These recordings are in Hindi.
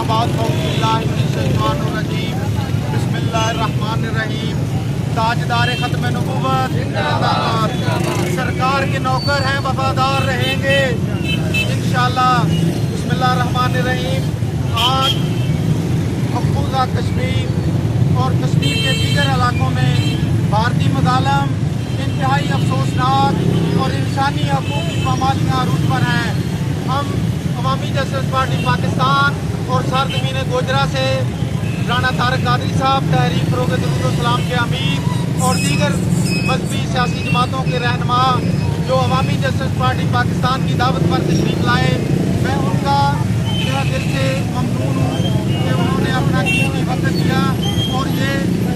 अम्माबादबिस्मिल्लाहिर्रहमानिर्रहीम बिस्मिल्लाहिर्रहमानिर्रहीम। ताजदार ख़त्म नबूवत जिंदाबाद। सरकार के नौकर हैं, वफादार रहेंगे इंशाअल्लाह। बिस्मिल्लाहिर्रहमानिर्रहीम। आज मकबूजा कश्मीर और कश्मीर के दीगर इलाकों में भारतीय मज़ालिम इंतहाई अफसोसनाक और इंसानी हकूक़ की पामालियाँ अरूज पर हैं। हम अवामी जस्टिस पार्टी पाकिस्तान और सरज़मीन गोजरा से राना तारक कादरी साहब, तहरीक फ़रोग़ दरूद व सलाम के अमीर और दीगर मज़हबी सियासी जमातों के रहनुमा जो अवामी जस्टिस पार्टी पाकिस्तान की दावत पर तशरीफ़ लाए, मैं उनका दिल से ममनून हूँ कि उन्होंने अपना कीमती वक्त दिया और ये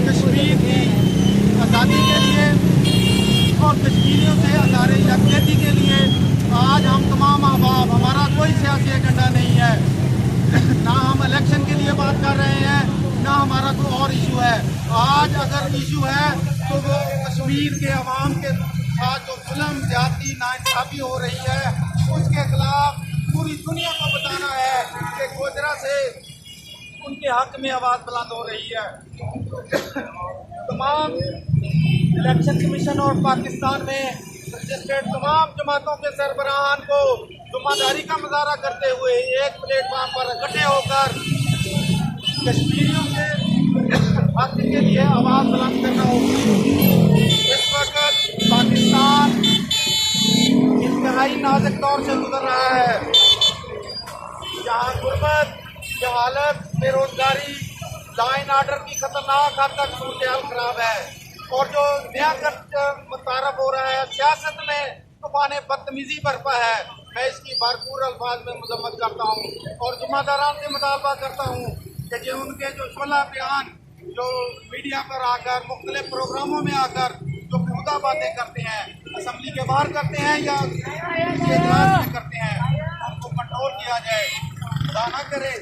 कश्मीर की आज़ादी के लिए और कश्मीरियों से आज़ाद यकजहती के लिए आज हम तमाम अहबाब, हमारा कोई सियासी एजेंडा नहीं है, ना हम इलेक्शन के लिए बात कर रहे हैं, ना हमारा कोई और इशू है। आज अगर इशू है तो वो कश्मीर के अवाम के साथ जो जुल्म, ज्यादती, नाइंसाफ़ी हो रही है उसके खिलाफ पूरी दुनिया को बताना है कि गोजरा से उनके हक में आवाज़ बुलंद हो रही है। तमाम इलेक्शन कमीशन और पाकिस्तान में रजिस्टर्ड तमाम जमातों के सरबराहान को ज़िम्मेदारी का मुजाहरा करते हुए एक प्लेटफार्म पर इकट्ठे होकर कश्मीरियों के हक के लिए आवाज़ बुलंद करना होगी। इस वक्त पाकिस्तान इंतहाई नाजुक दौर से गुजर रहा है, जहाँ गुर्बत, जहालत, बेरोजगारी, लॉ एंड ऑर्डर की खतरनाक हद तक सूरत हाल खराब है और जो नया मुतारफ हो रहा है सियासत में तूफान बदतमीजी बरपा है। मैं इसकी भरपूर अल्फाज में मजम्मत करता हूँ और जुम्मेदारान से मुतालबा करता हूँ कि जो उनके जो शुला बयान जो मीडिया पर आकर मुख्तलिफ प्रोग्रामों में आकर जो खुदा बातें करते हैं, असम्बली के बाहर करते हैं या इजलास में करते हैं, उनको कंट्रोल किया जाए। खुदा ना करे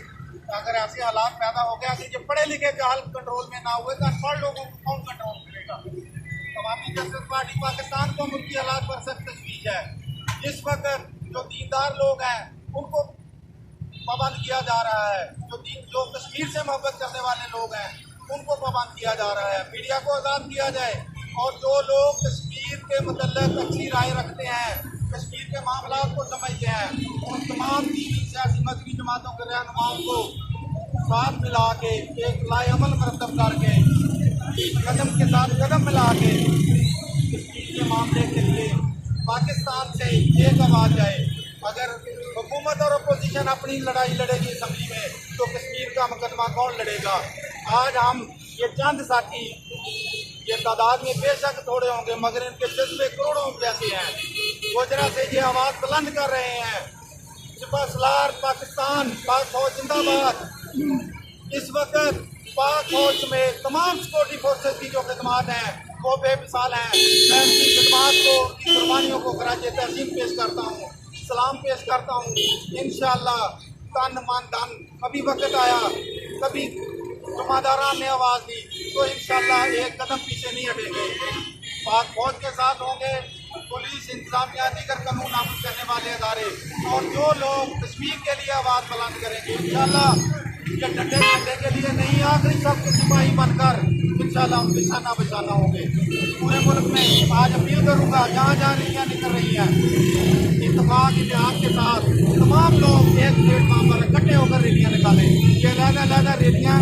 अगर ऐसे हालात पैदा हो गया कि जो पढ़े लिखे जहाल कंट्रोल में ना हुए तो अनपढ़ लोगों को कौन कंट्रोल करेगा। अवामी जस्टिस पार्टी पाकिस्तान को मुल्की हालात पर सख्त तशवीश है। इस वक्त जो दीनदार लोग हैं उनको पाबंद किया जा रहा है, जो कश्मीर से मोहब्बत करने वाले लोग हैं उनको पाबंद किया जा रहा है। मीडिया को आज़ाद किया जाए और जो लोग कश्मीर के मतलब अच्छी राय रखते हैं, कश्मीर के मामला को समझते हैं, उन तमाम दीनी, सियासी, मजहबी जमातों के रहनुमाओं को साथ मिला के एक लाएअमल मरतब करके कदम के साथ कदम मिला के कश्मीर के मामले के लिए पाकिस्तान से एक आवाज़ जाए। अगर हुकूमत और अपोजिशन अपनी लड़ाई लड़ेगी असम्बली में तो कश्मीर का मुकदमा कौन लड़ेगा। आज हम ये चंद साथी, ये तादाद में बेशक थोड़े होंगे मगर इनके जज्बे करोड़ों जैसे हैं, गोजरा से ये आवाज़ बुलंद कर रहे हैं। सिपहसालार पाकिस्तान, पाक फौज जिंदाबाद। इस वक्त पाक फौज में तमाम सिक्योरिटी फोर्सेज की जो खिदमात हैं वो बेमिसाल हैं। मैं उनकी खिदमात को, उनकी कुर्बानियों को खराजे तहसीन पेश करता हूँ, सलाम पेश करता हूँ। इंशाअल्लाह तन मन धन, कभी वक्त आया, कभी जुम्मेदारान ने आवाज़ दी तो इंशाअल्लाह एक कदम पीछे नहीं हटेंगे। पाक फौज के साथ होंगे, पुलिस, इंतजामिया, दीगर कानून नाफिज करने वाले अदारे और जो लोग कश्मीर के लिए आवाज़ बुलंद करेंगे इंशाअल्लाह ये डंडे डंडे के लिए नहीं, आखिरी सब सिपाही बनकर इंशाअल्लाह हम निशाना बचाना होंगे। पूरे मुल्क में आज अपील करूँगा, जहाँ जहाँ रैलियाँ निकल रही हैं, इत्तेफाक इतिहाद के साथ तमाम लोग एक प्लेटफार्म पर इकट्ठे होकर रैलियाँ निकालें। ये अलग-अलग रैलियाँ,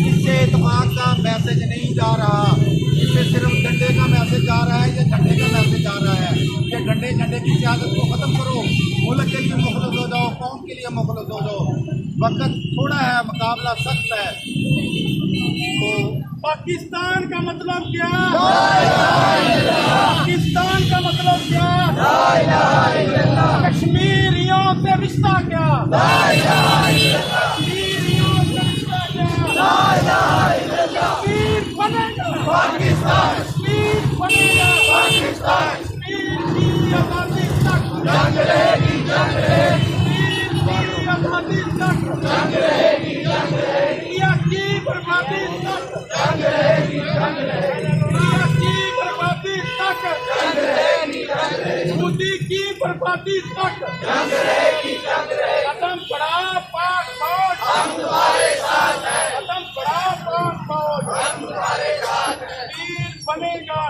इससे इत्तेफाक का मैसेज नहीं जा रहा, इससे सिर्फ डंडे का मैसेज जा रहा है, ये झंडे का मैसेज जा रहा है। ये डंडे की सियासत को ख़त्म करो, मुल्क के लिए मुखलस हो जाओ, कौम के लिए मुखलस हो जाओ। वक्त थोड़ा है, मुकाबला सख्त है। तो पाकिस्तान का मतलब क्या? पाकिस्तान का मतलब क्या? कश्मीरियों से रिश्ता क्या? कश्मीरियों से रिश्ता क्या? कश्मीर बनेगा पाकिस्तान, कश्मीर बनेगा पाकिस्तान, कश्मीर की आज़ादी तक जंग रहेगी, जंग रहेगी, कश्मीर की आज़ादी तक जंग रहेगी, जंग रहेगी, इंडिया की बर्बादी तक जंग रहेगी, जंग रहेगी, इंडिया की बर्बादी तक जंग रहेगी, जंग रहेगी, मोदी की बर्बादी तक जंग रहेगी, जंग रहेगी। कदम बढ़ा पाक फौज बनेगा